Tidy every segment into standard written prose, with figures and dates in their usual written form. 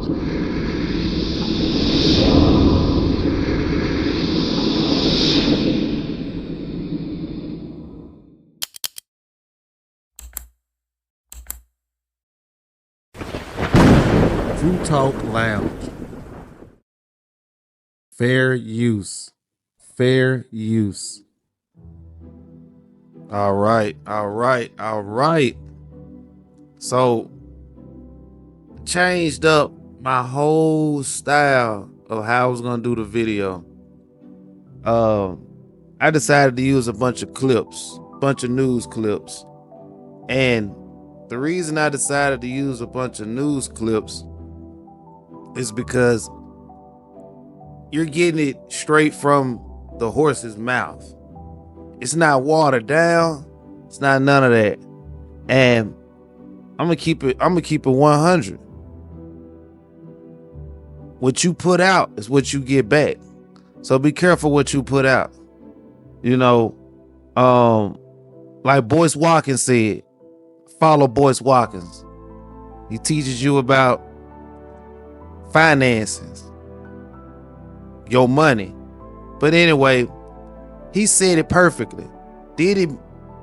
True Talk Lounge. Fair use. Fair use. All right. So, changed up my whole style of how I was gonna do the video. I decided to use a bunch of clips, bunch of news clips. And the reason I decided to use a bunch of news clips is because you're getting it straight from the horse's mouth. It's not watered down. It's not none of that. And I'm gonna keep it 100. What you put out is what you get back. So be careful what you put out. You know, like Boyce Watkins said, follow Boyce Watkins. He teaches you about finances, your money. But anyway, he said it perfectly. Diddy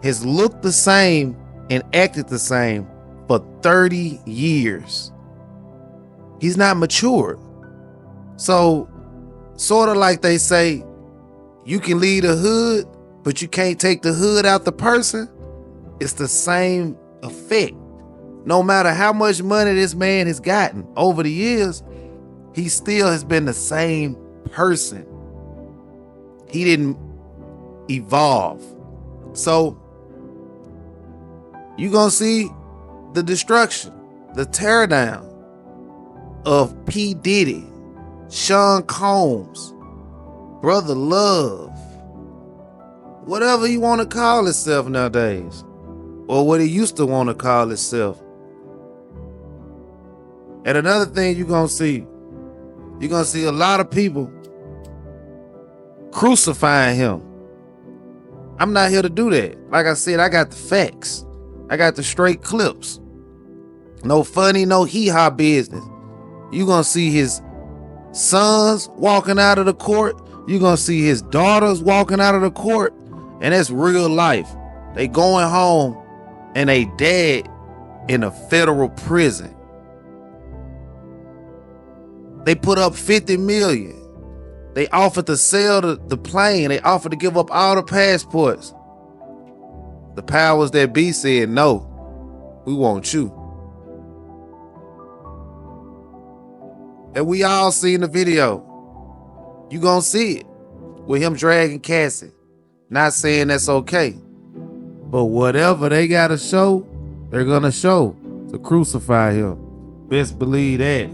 has looked the same and acted the same for 30 years. He's not matured. So, sort of like they say, you can leave the hood, but you can't take the hood out the person. It's the same effect. No matter how much money this man has gotten over the years, he still has been the same person. He didn't evolve. So you're gonna see the destruction, the teardown of P. Diddy, Sean Combs, Brother Love, whatever you want to call himself nowadays, or what he used to want to call himself. And another thing you're gonna see a lot of people crucifying him. I'm not here to do that. Like I said, I got the facts. I got the straight clips. No funny, no hee-haw business. You're gonna see his sons walking out of the court. You're gonna see his daughters walking out of the court. And that's real life. They going home and they dead in a federal prison. They put up 50 million. They offered to sell the plane. They offered to give up all the passports. The powers that be said, no, we want you. And we all seen the video. You gonna see it with him dragging Cassie. Not saying that's okay. But whatever they gotta show, they're gonna show to crucify him. Best believe that.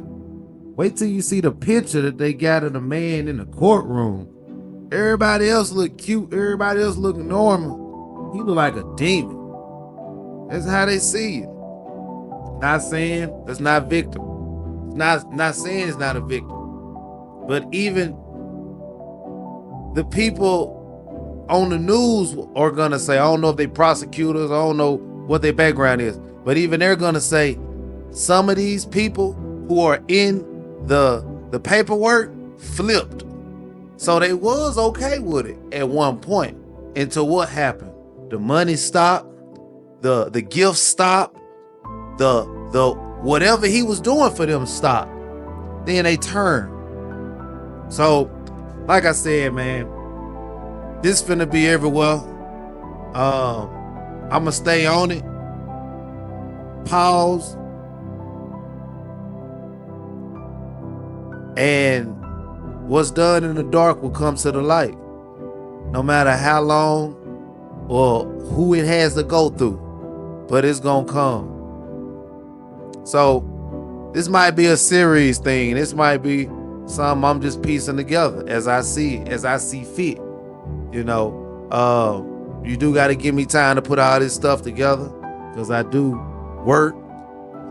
Wait till you see the picture that they got of the man in the courtroom. Everybody else look cute. Everybody else look normal. He look like a demon. That's how they see it. Not saying that's not victim. Not saying it's not a victim. But even the people on the news are gonna say, I don't know if they prosecutors, I don't know what their background is, but even they're gonna say some of these people who are in the paperwork flipped. So they was okay with it at one point until what happened? The money stopped, the gifts stopped, the whatever he was doing for them stopped. Then they turned. So, like I said, man, this finna be everywhere. I'ma stay on it. Pause. And what's done in the dark will come to the light. No matter how long or who it has to go through. But it's gonna come. So this might be a series thing. This might be something I'm just piecing together as I see fit. You know, you do gotta give me time to put all this stuff together, because I do work,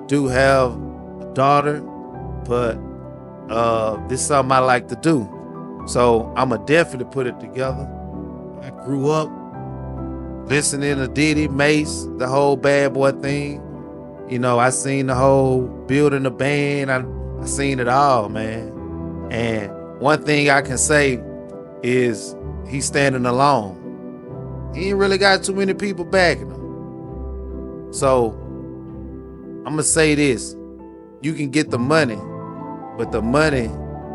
do have a daughter, but this is something I like to do. So I'ma definitely put it together. I grew up listening to Diddy, Mace, the whole bad boy thing. You know, I seen the whole building the band. I I seen it all, man. And one thing I can say is he's standing alone. He ain't really got too many people backing him. So I'm gonna say this. You can get the money, but the money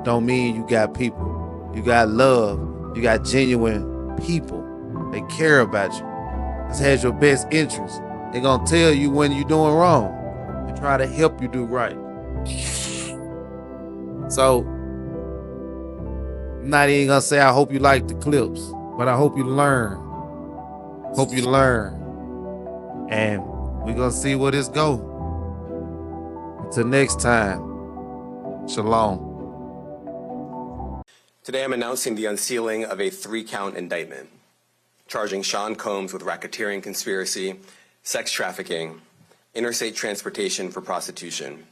don't mean you got people. You got love. You got genuine people. They care about you. This has your best interest. They're gonna tell you when you're doing wrong and try to help you do right. So I'm not even gonna say I hope you like the clips, but I hope you learn. Hope you learn. And we're gonna see where this go. Until next time, shalom. Today I'm announcing the unsealing of a 3-count indictment, charging Sean Combs with racketeering conspiracy, sex trafficking, interstate transportation for prostitution.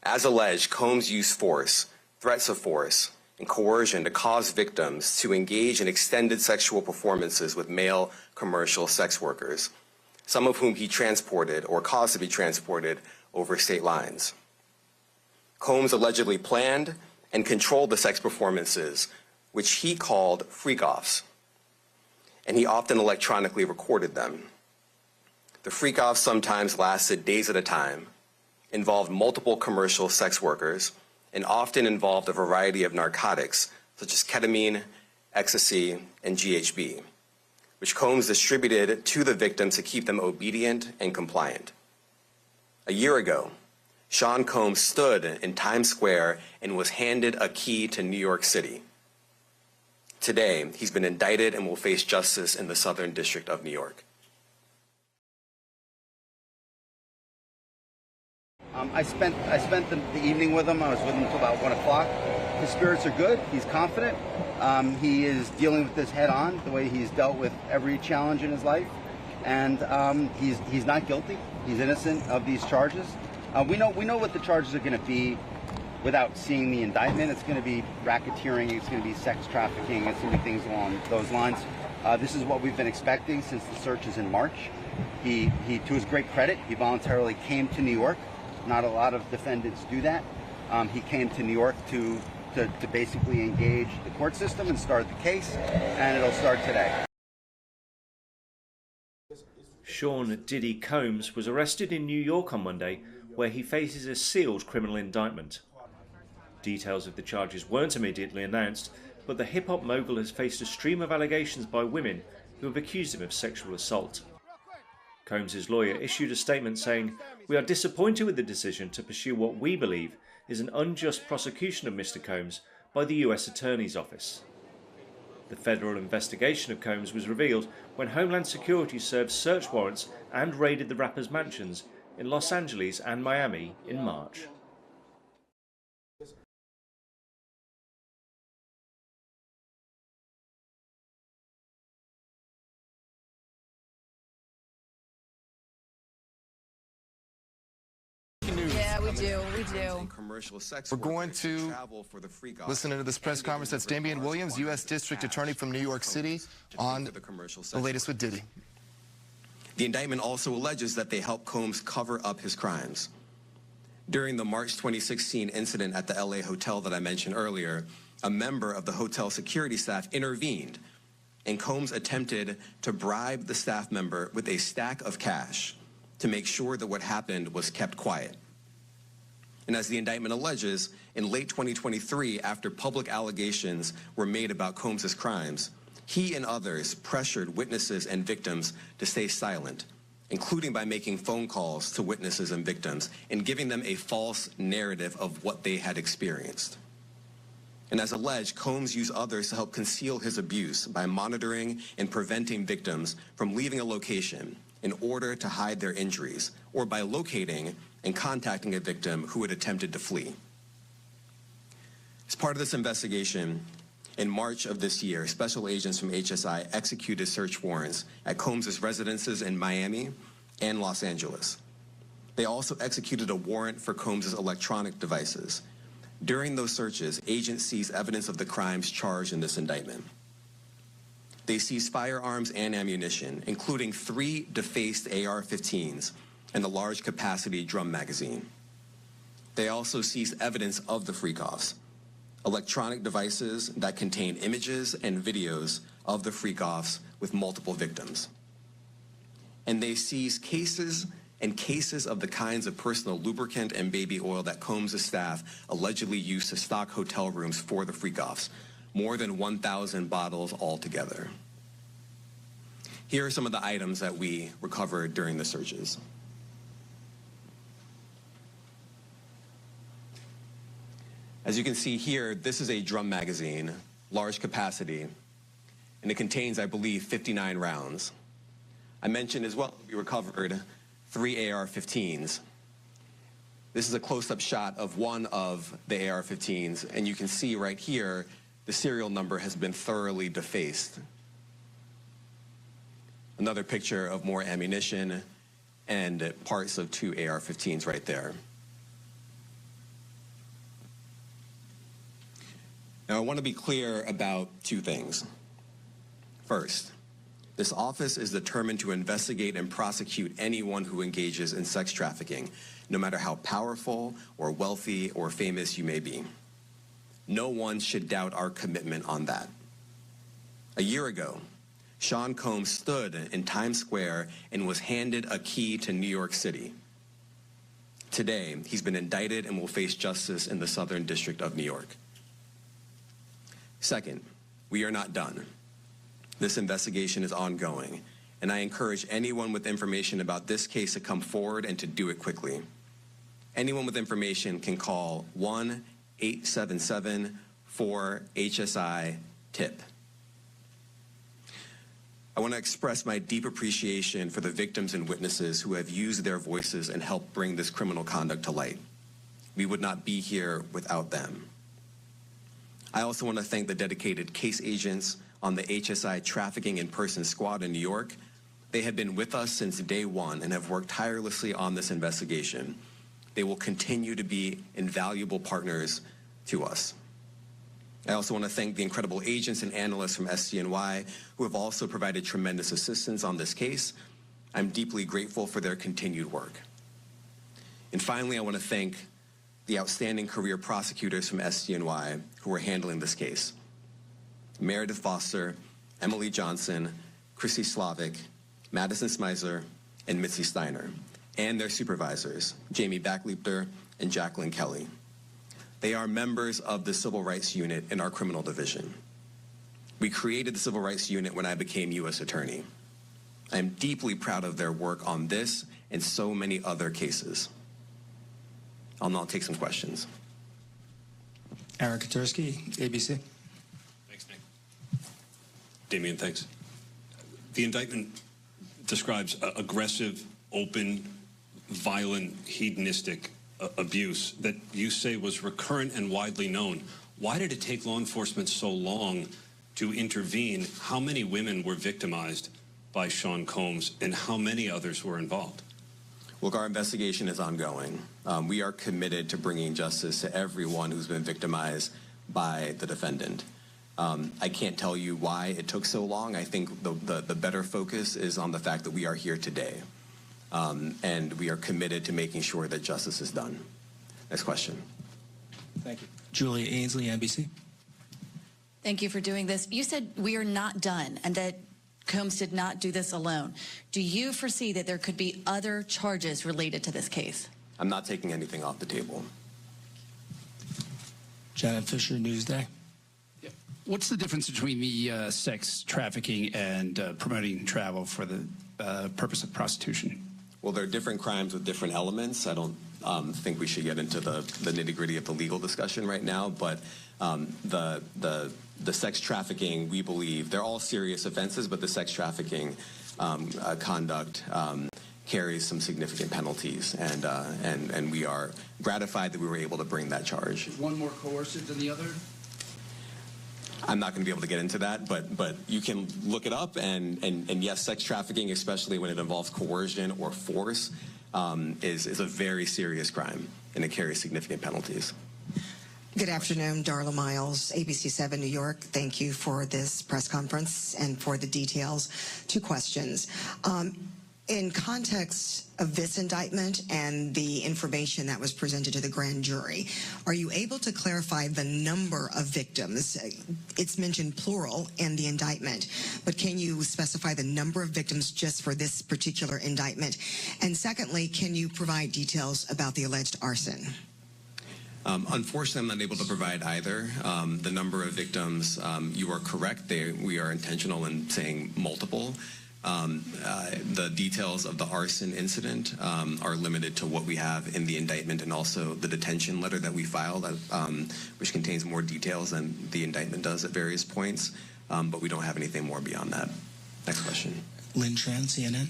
As alleged, Combs used force, threats of force, and coercion to cause victims to engage in extended sexual performances with male commercial sex workers, some of whom he transported or caused to be transported over state lines. Combs allegedly planned and controlled the sex performances, which he called freak-offs, and he often electronically recorded them. The freak-offs sometimes lasted days at a time, involved multiple commercial sex workers, and often involved a variety of narcotics, such as ketamine, ecstasy, and GHB, which Combs distributed to the victims to keep them obedient and compliant. A year ago, Sean Combs stood in Times Square and was handed a key to New York City. Today, he's been indicted and will face justice in the Southern District of New York. I spent the evening with him. I was with him until about 1 o'clock. His spirits are good. He's confident. He is dealing with this head on, the way he's dealt with every challenge in his life. And he's not guilty. He's innocent of these charges. We know what the charges are going to be without seeing the indictment. It's going to be racketeering. It's going to be sex trafficking. It's going to be things along those lines. This is what we've been expecting since the searches in March. He, to his great credit, he voluntarily came to New York. Not a lot of defendants do that. He came to New York to basically engage the court system and start the case, and it'll start today. Sean Diddy Combs was arrested in New York on Monday, where he faces a sealed criminal indictment. Details of the charges weren't immediately announced, but the hip-hop mogul has faced a stream of allegations by women who have accused him of sexual assault. Combs' lawyer issued a statement saying, "We are disappointed with the decision to pursue what we believe is an unjust prosecution of Mr. Combs by the US Attorney's Office." The federal investigation of Combs was revealed when Homeland Security served search warrants and raided the rapper's mansions in Los Angeles and Miami in March. Yeah, we do. We're going to listen into this press conference. That's Damian Williams, U.S. District Attorney from New York City, on the latest with Diddy. The indictment also alleges that they helped Combs cover up his crimes. During the March 2016 incident at the LA hotel that I mentioned earlier, a member of the hotel security staff intervened, and Combs attempted to bribe the staff member with a stack of cash to make sure that what happened was kept quiet. And as the indictment alleges, in late 2023, after public allegations were made about Combs' crimes, he and others pressured witnesses and victims to stay silent, including by making phone calls to witnesses and victims and giving them a false narrative of what they had experienced. And as alleged, Combs used others to help conceal his abuse by monitoring and preventing victims from leaving a location in order to hide their injuries, or by locating and contacting a victim who had attempted to flee. As part of this investigation, in March of this year, special agents from HSI executed search warrants at Combs' residences in Miami and Los Angeles. They also executed a warrant for Combs' electronic devices. During those searches, agents seized evidence of the crimes charged in this indictment. They seized firearms and ammunition, including 3 defaced AR-15s and a large capacity drum magazine. They also seized evidence of the freak-offs, electronic devices that contain images and videos of the freak-offs with multiple victims. And they seized cases and cases of the kinds of personal lubricant and baby oil that Combs' staff allegedly used to stock hotel rooms for the freak-offs, more than 1,000 bottles altogether. Here are some of the items that we recovered during the searches. As you can see here, this is a drum magazine, large capacity, and it contains, I believe, 59 rounds. I mentioned as well, we recovered 3 AR-15s. This is a close-up shot of one of the AR-15s, and you can see right here, the serial number has been thoroughly defaced. Another picture of more ammunition and parts of 2 AR-15s right there. Now, I want to be clear about 2 things. First, this office is determined to investigate and prosecute anyone who engages in sex trafficking, no matter how powerful or wealthy or famous you may be. No one should doubt our commitment on that. A year ago, Sean Combs stood in Times Square and was handed a key to New York City. Today, he's been indicted and will face justice in the Southern District of New York. Second, we are not done. This investigation is ongoing, and I encourage anyone with information about this case to come forward and to do it quickly. Anyone with information can call 1-877-4HSI-TIP. I want to express my deep appreciation for the victims and witnesses who have used their voices and helped bring this criminal conduct to light. We would not be here without them. I also want to thank the dedicated case agents on the HSI Trafficking in Person Squad in New York. They have been with us since day one and have worked tirelessly on this investigation. They will continue to be invaluable partners to us. I also want to thank the incredible agents and analysts from SDNY who have also provided tremendous assistance on this case. I'm deeply grateful for their continued work. And finally, I want to thank the outstanding career prosecutors from SDNY who are handling this case. Meredith Foster, Emily Johnson, Chrissy Slavic, Madison Smeisler, and Mitzi Steiner, and their supervisors, Jamie Backleeper and Jacqueline Kelly. They are members of the Civil Rights Unit in our criminal division. We created the Civil Rights Unit when I became U.S. Attorney. I am deeply proud of their work on this and so many other cases. I'll now take some questions. Eric Katursky, ABC. Thanks, Nick. Damian, thanks. The indictment describes aggressive, open, violent, hedonistic abuse that you say was recurrent and widely known. Why did it take law enforcement so long to intervene? How many women were victimized by Sean Combs, and how many others were involved? Look, our investigation is ongoing. We are committed to bringing justice to everyone who's been victimized by the defendant. I can't tell you why it took so long. I think the better focus is on the fact that we are here today. And we are committed to making sure that justice is done. Next question. Thank you. Julia Ainsley, NBC. Thank you for doing this. You said we are not done and that Combs did not do this alone. Do you foresee that there could be other charges related to this case? I'm not taking anything off the table. Janet Fisher, Newsday. What's the difference between the sex trafficking and promoting travel for the purpose of prostitution? Well, there are different crimes with different elements. I don't think we should get into the nitty-gritty of the legal discussion right now, but the sex trafficking, we believe, they're all serious offenses, but the sex trafficking conduct carries some significant penalties, and we are gratified that we were able to bring that charge. Is one more coercive than the other? I'm not going to be able to get into that, but you can look it up, and yes, sex trafficking, especially when it involves coercion or force, is a very serious crime, and it carries significant penalties. Good afternoon, Darla Miles, ABC7 New York. Thank you for this press conference and for the details. 2 questions. In context of this indictment and the information that was presented to the grand jury, are you able to clarify the number of victims? It's mentioned plural in the indictment, but can you specify the number of victims just for this particular indictment? And secondly, can you provide details about the alleged arson? Unfortunately, I'm not able to provide either. The number of victims, you are correct. We are intentional in saying multiple. The details of the arson incident are limited to what we have in the indictment and also the detention letter that we filed, which contains more details than the indictment does at various points. But we don't have anything more beyond that. Next question. Lynn Tran, CNN.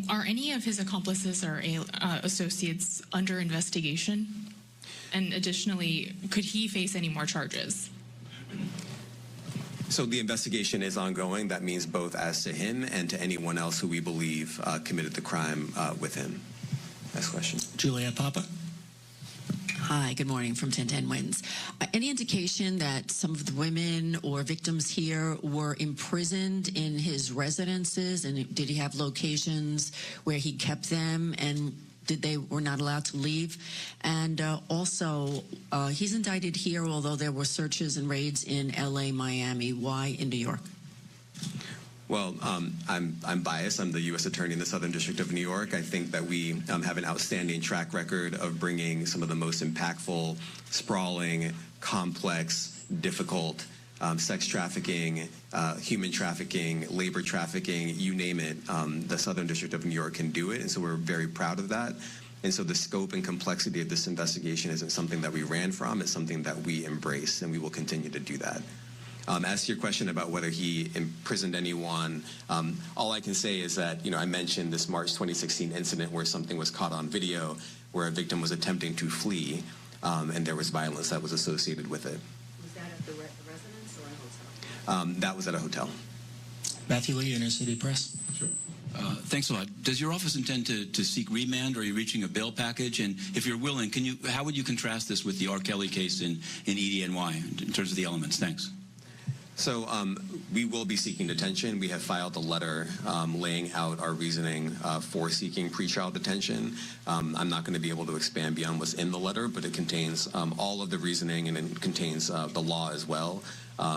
Are any of his accomplices or associates under investigation? And additionally, could he face any more charges? So the investigation is ongoing. That means both as to him and to anyone else who we believe committed the crime with him. Next question. Juliet Papa. Hi, good morning from 1010 Wins. Any indication that some of the women or victims here were imprisoned in his residences, and did he have locations where he kept them, and they were not allowed to leave? And also, he's indicted here, although there were searches and raids in LA, Miami. Why in New York? Well, I'm biased. I'm the U.S. Attorney in the Southern District of New York. I think that we have an outstanding track record of bringing some of the most impactful, sprawling, complex, difficult sex trafficking, human trafficking, labor trafficking, you name it. The Southern District of New York can do it, and so we're very proud of that. And so the scope and complexity of this investigation isn't something that we ran from. It's something that we embrace, and we will continue to do that. As to your question about whether he imprisoned anyone, all I can say is that, I mentioned this March 2016 incident where something was caught on video where a victim was attempting to flee, and there was violence that was associated with it. Was that at the residence or a hotel? That was at a hotel. Matthew Lee, Inner City Press. Sure. Thanks a lot. Does your office intend to seek remand, or are you reaching a bail package? And if you're willing, how would you contrast this with the R. Kelly case in EDNY in terms of the elements? Thanks. So we will be seeking detention. We have filed a letter laying out our reasoning for seeking pretrial detention. I'm not going to be able to expand beyond what's in the letter, but it contains all of the reasoning, and it contains the law as well.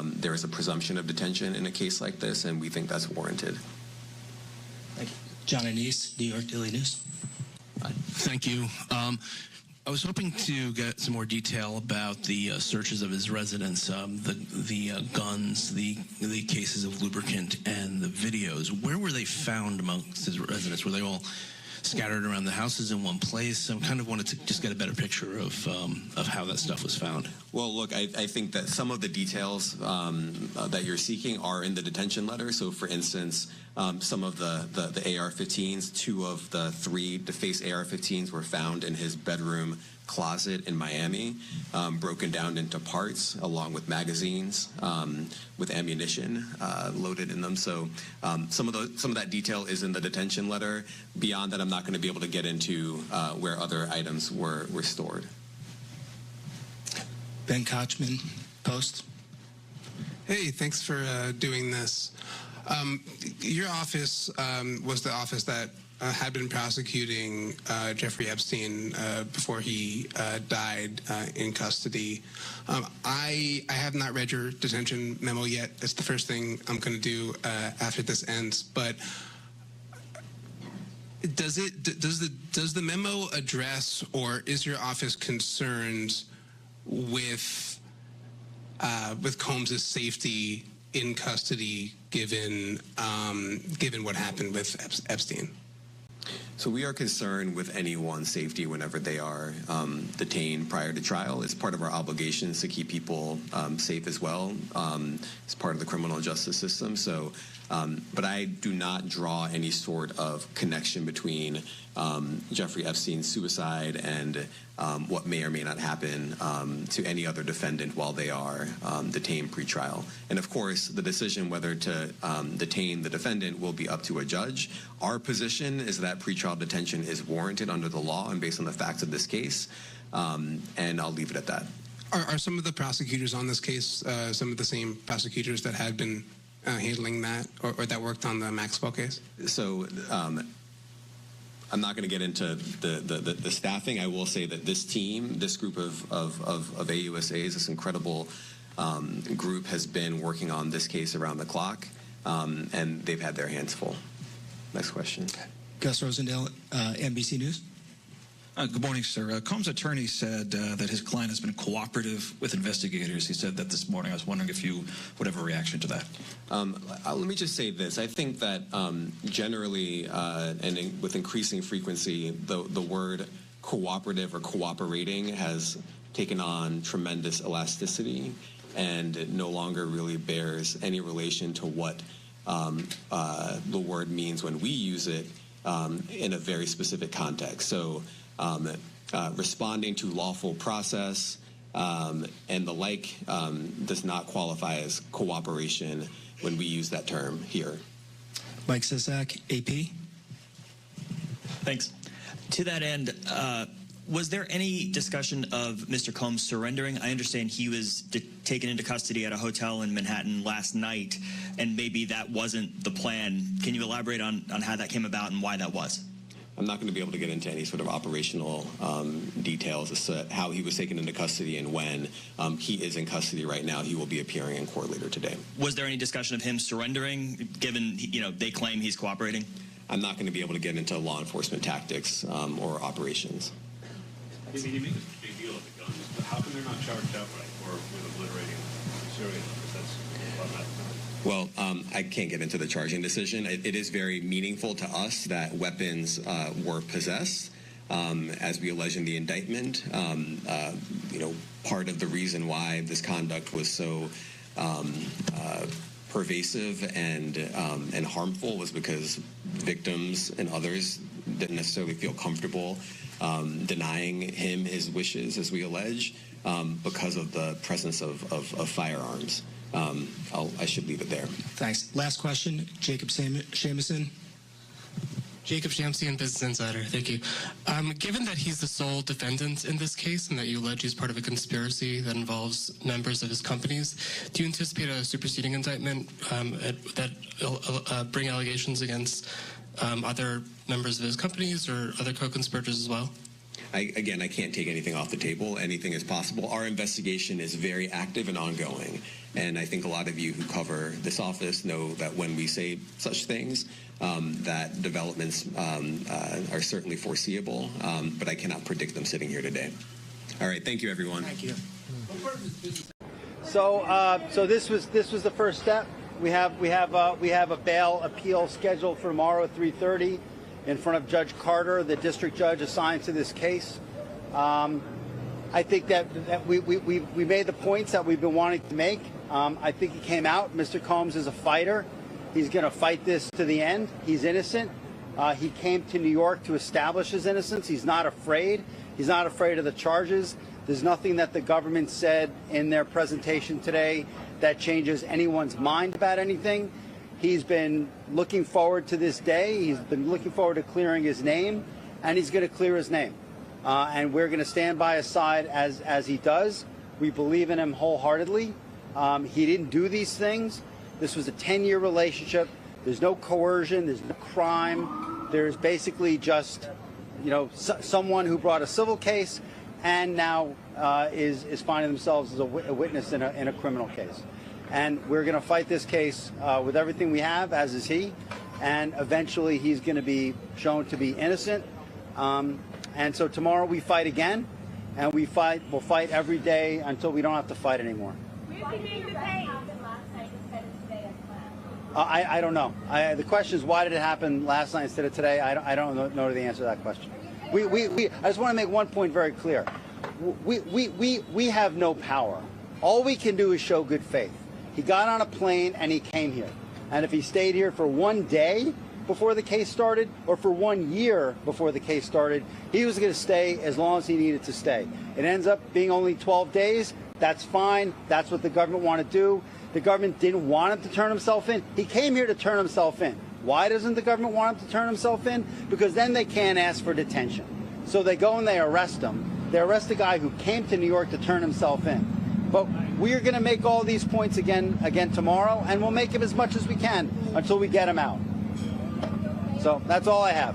There is a presumption of detention in a case like this, and we think that's warranted. Thank you. John Anise, New York Daily News. Thank you. I was hoping to get some more detail about the searches of his residence, the guns, the cases of lubricant, and the videos. Where were they found amongst his residence? Were they all scattered around the houses in one place? I kind of wanted to just get a better picture of how that stuff was found. Well, look, I think that some of the details that you're seeking are in the detention letter. So, for instance, some of the AR-15s, 2 of the 3 defaced AR-15s were found in his bedroom closet in Miami, broken down into parts along with magazines with ammunition loaded in them. So some of that detail is in the detention letter. Beyond that, I'm not going to be able to get into where other items were stored. Ben Kochman, Post. Hey, thanks for doing this. Your office was the office that had been prosecuting Jeffrey Epstein before he died in custody. I have not read your detention memo yet. It's the first thing I'm going to do after this ends. But does the memo address, or is your office concerned with Combs's safety in custody, given what happened with Epstein? So we are concerned with anyone's safety whenever they are detained prior to trial. It's part of our obligations to keep people safe as well. It's part of the criminal justice system. So, but I do not draw any sort of connection between Jeffrey Epstein's suicide and what may or may not happen to any other defendant while they are detained pretrial. And of course, the decision whether to detain the defendant will be up to a judge. Our position is that pretrial detention is warranted under the law and based on the facts of this case, and I'll leave it at that. Are some of the prosecutors on this case some of the same prosecutors that had been handling that, or that worked on the Maxwell case? So I'm not going to get into the staffing. I will say that this team, this group of AUSAs, this incredible group has been working on this case around the clock, and they've had their hands full. Next question. Gus Rosendale, NBC News. Good morning, sir. Combs' attorney said that his client has been cooperative with investigators. He said that this morning. I was wondering if you would have a reaction to that. Let me just say this. I think that generally and with increasing frequency, the word cooperative or cooperating has taken on tremendous elasticity, and it no longer really bears any relation to what the word means when we use it in a very specific context. So responding to lawful process and the like does not qualify as cooperation when we use that term here. Mike Sisak, AP. Thanks. To that end, was there any discussion of Mr. Combs surrendering? I understand he was taken into custody at a hotel in Manhattan last night, and maybe that wasn't the plan. Can you elaborate on how that came about and why that was? I'm not going to be able to get into any sort of operational details as to how he was taken into custody and when. He is in custody right now. He will be appearing in court later today. Was there any discussion of him surrendering, given they claim he's cooperating? I'm not going to be able to get into law enforcement tactics or operations. You make a big deal of the guns, but how come they're not charged outright or with obliterating Syria? Well, I can't get into the charging decision. It is very meaningful to us that weapons were possessed, as we allege in the indictment. Part of the reason why this conduct was so pervasive and harmful was because victims and others didn't necessarily feel comfortable denying him his wishes, as we allege, because of the presence of firearms. I should leave it there. Thanks. Last question, Jacob Shamison. Jacob Shamsian, Business Insider. Thank you. Given that he's the sole defendant in this case and that you allege he's part of a conspiracy that involves members of his companies, do you anticipate a superseding indictment that bring allegations against other members of his companies or other co-conspirators as well? I can't take anything off the table. Anything is possible. Our investigation is very active and ongoing. And I think a lot of you who cover this office know that when we say such things, that developments are certainly foreseeable, but I cannot predict them sitting here today. All right. Thank you, everyone. Thank you. So this was the first step. We have a bail appeal scheduled for tomorrow at 3:30 in front of Judge Carter, the district judge assigned to this case. I think that we made the points that we've been wanting to make. I think he came out. Mr. Combs is a fighter. He's going to fight this to the end. He's innocent. He came to New York to establish his innocence. He's not afraid. He's not afraid of the charges. There's nothing that the government said in their presentation today that changes anyone's mind about anything. He's been looking forward to this day. He's been looking forward to clearing his name, and he's going to clear his name. And we're going to stand by his side as he does. We believe in him wholeheartedly. He didn't do these things. This was a 10-year relationship. There's no coercion. There's no crime. There's basically just, someone who brought a civil case and now is finding themselves as a witness in a criminal case. And we're going to fight this case with everything we have, as is he. And eventually he's going to be shown to be innocent. And so tomorrow we fight again, and we'll fight every day until we don't have to fight anymore. I don't know. The question is, why did it happen last night instead of today? I don't know the answer to that question. I just want to make one point very clear. We have no power. All we can do is show good faith. He got on a plane and he came here. And if he stayed here for one day before the case started or for 1 year before the case started, he was going to stay as long as he needed to stay. It ends up being only 12 days. That's fine. That's what the government wanted to do. The government didn't want him to turn himself in. He came here to turn himself in. Why doesn't the government want him to turn himself in? Because then they can't ask for detention. So they go and they arrest him. They arrest a guy who came to New York to turn himself in. But we are going to make all these points again tomorrow, and we'll make them as much as we can until we get him out. So that's all I have.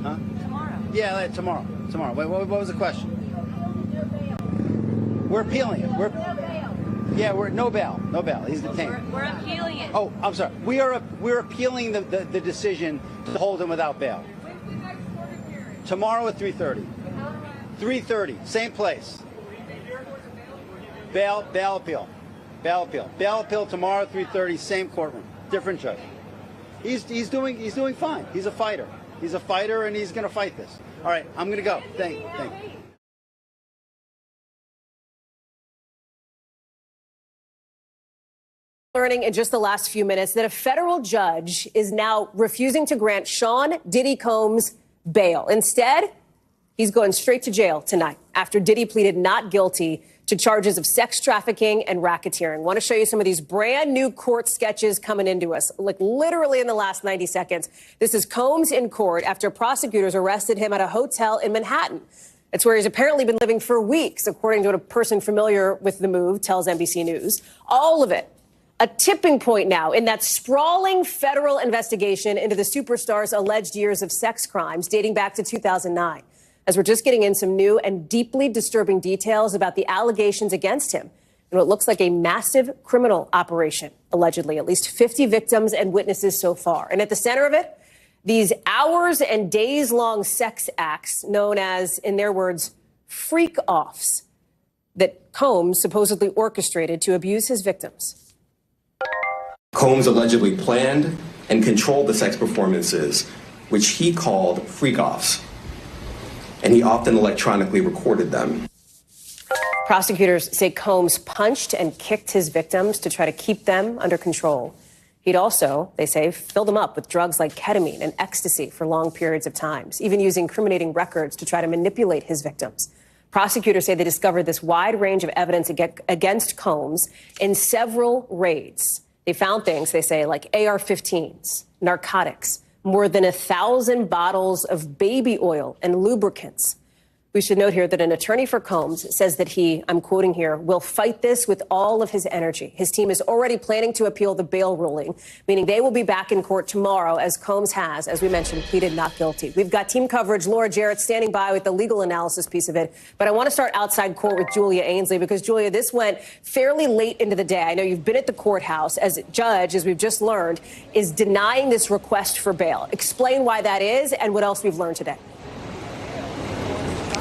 Huh? Tomorrow. Yeah, tomorrow. Tomorrow. Wait, what was the question? We're appealing it. We're no bail. No bail. He's detained. We're appealing it. Oh, I'm sorry. We're appealing the decision to hold him without bail. Tomorrow at 3:30. 3:30. Same place. Bail appeal. Bail appeal. Bail appeal tomorrow at 3:30. Same courtroom. Different judge. He's doing fine. He's a fighter. He's a fighter, and he's going to fight this. All right. I'm going to go. Thank you. Learning in just the last few minutes that a federal judge is now refusing to grant Sean Diddy Combs bail. Instead, he's going straight to jail tonight after Diddy pleaded not guilty to charges of sex trafficking and racketeering. Want to show you some of these brand new court sketches coming into us, like literally in the last 90 seconds. This is Combs in court after prosecutors arrested him at a hotel in Manhattan. It's where he's apparently been living for weeks, according to what a person familiar with the move tells NBC News. All of it a tipping point now in that sprawling federal investigation into the superstar's alleged years of sex crimes dating back to 2009. As we're just getting in some new and deeply disturbing details about the allegations against him and what looks like a massive criminal operation, allegedly. At least 50 victims and witnesses so far. And at the center of it, these hours and days-long sex acts known as, in their words, freak-offs that Combs supposedly orchestrated to abuse his victims. Combs allegedly planned and controlled the sex performances, which he called freak-offs, and he often electronically recorded them. Prosecutors say Combs punched and kicked his victims to try to keep them under control. He'd also, they say, filled them up with drugs like ketamine and ecstasy for long periods of times, even using incriminating records to try to manipulate his victims. Prosecutors say they discovered this wide range of evidence against Combs in several raids. They found things, they say, like AR-15s, narcotics, more than 1,000 bottles of baby oil and lubricants. We should note here that an attorney for Combs says that he, I'm quoting here, will fight this with all of his energy. His team is already planning to appeal the bail ruling, meaning they will be back in court tomorrow, as Combs has, as we mentioned, pleaded not guilty. We've got team coverage. Laura Jarrett standing by with the legal analysis piece of it. But I want to start outside court with Julia Ainsley, because, Julia, this went fairly late into the day. I know you've been at the courthouse as a judge, as we've just learned, is denying this request for bail. Explain why that is and what else we've learned today.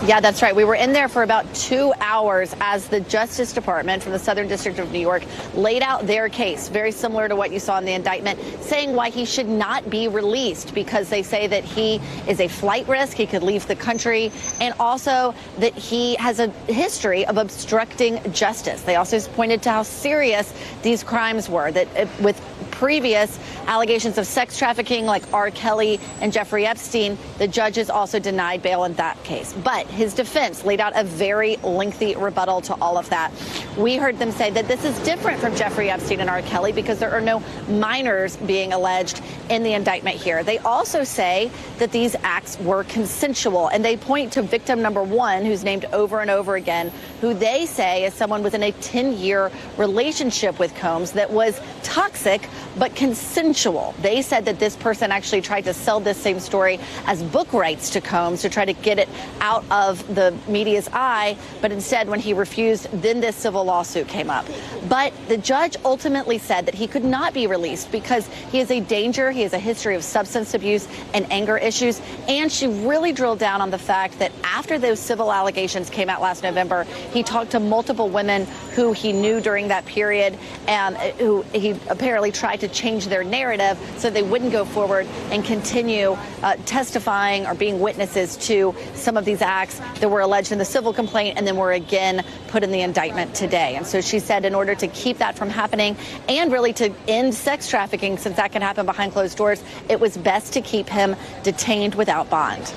Yeah, that's right. We were in there for about 2 hours as the Justice Department from the Southern District of New York laid out their case, very similar to what you saw in the indictment, saying why he should not be released, because they say that he is a flight risk, he could leave the country, and also that he has a history of obstructing justice. They also pointed to how serious these crimes were, that with previous allegations of sex trafficking like R. Kelly and Jeffrey Epstein, the judges also denied bail in that case. But his defense laid out a very lengthy rebuttal to all of that. We heard them say that this is different from Jeffrey Epstein and R. Kelly because there are no minors being alleged in the indictment here. They also say that these acts were consensual, and they point to victim number one, who's named over and over again, who they say is someone within a 10-year relationship with Combs that was toxic but consensual. They said that this person actually tried to sell this same story as book rights to Combs to try to get it out of the media's eye, but instead when he refused, then this civil lawsuit came up. But the judge ultimately said that he could not be released because he is a danger, he has a history of substance abuse and anger issues, and she really drilled down on the fact that after those civil allegations came out last November, he talked to multiple women who he knew during that period and who he apparently tried to change their narrative so they wouldn't go forward and continue testifying or being witnesses to some of these acts that were alleged in the civil complaint and then were again put in the indictment today. And so she said in order to keep that from happening and really to end sex trafficking, since that can happen behind closed doors, it was best to keep him detained without bond.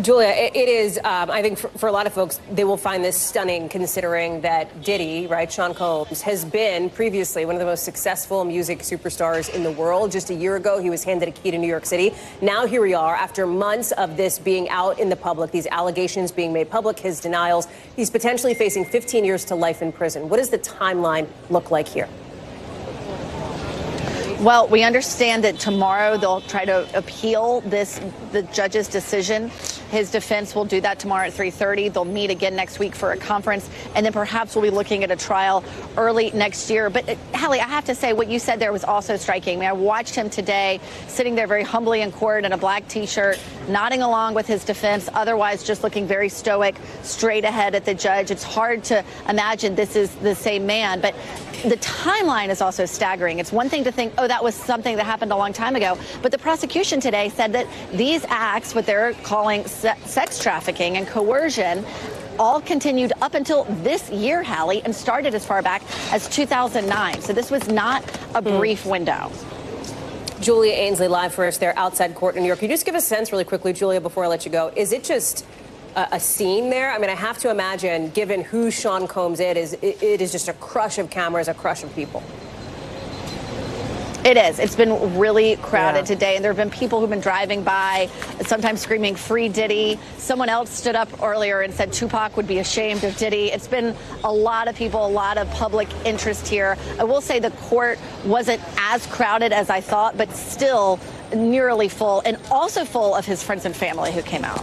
Julia, it is, I think for a lot of folks, they will find this stunning considering that Diddy, right, Sean Combs, has been previously one of the most successful music superstars in the world. Just a year ago, he was handed a key to New York City. Now here we are, after months of this being out in the public, these allegations being made public, his denials. He's potentially facing 15 years to life in prison. What does the timeline look like here? Well, we understand that tomorrow they'll try to appeal the judge's decision. His defense will do that tomorrow at 3:30. They'll meet again next week for a conference, and then perhaps we'll be looking at a trial early next year. But, Hallie, I have to say, what you said there was also striking. I mean, I watched him today sitting there very humbly in court in a black T-shirt, nodding along with his defense, otherwise just looking very stoic, straight ahead at the judge. It's hard to imagine this is the same man, but the timeline is also staggering. It's one thing to think, oh, that was something that happened a long time ago. But the prosecution today said that these acts, what they're calling sex trafficking and coercion, all continued up until this year, Hallie, and started as far back as 2009. So this was not a brief window. Julia Ainsley live for us there outside court in New York. Can you just give a sense really quickly, Julia, before I let you go? Is it just a scene there? I mean, I have to imagine, given who Sean Combs is, it is just a crush of cameras, a crush of people. It is. It's been really crowded today, and there have been people who've been driving by, sometimes screaming, "Free Diddy." Someone else stood up earlier and said Tupac would be ashamed of Diddy. It's been a lot of people, a lot of public interest here. I will say the court wasn't as crowded as I thought, but still nearly full, and also full of his friends and family who came out.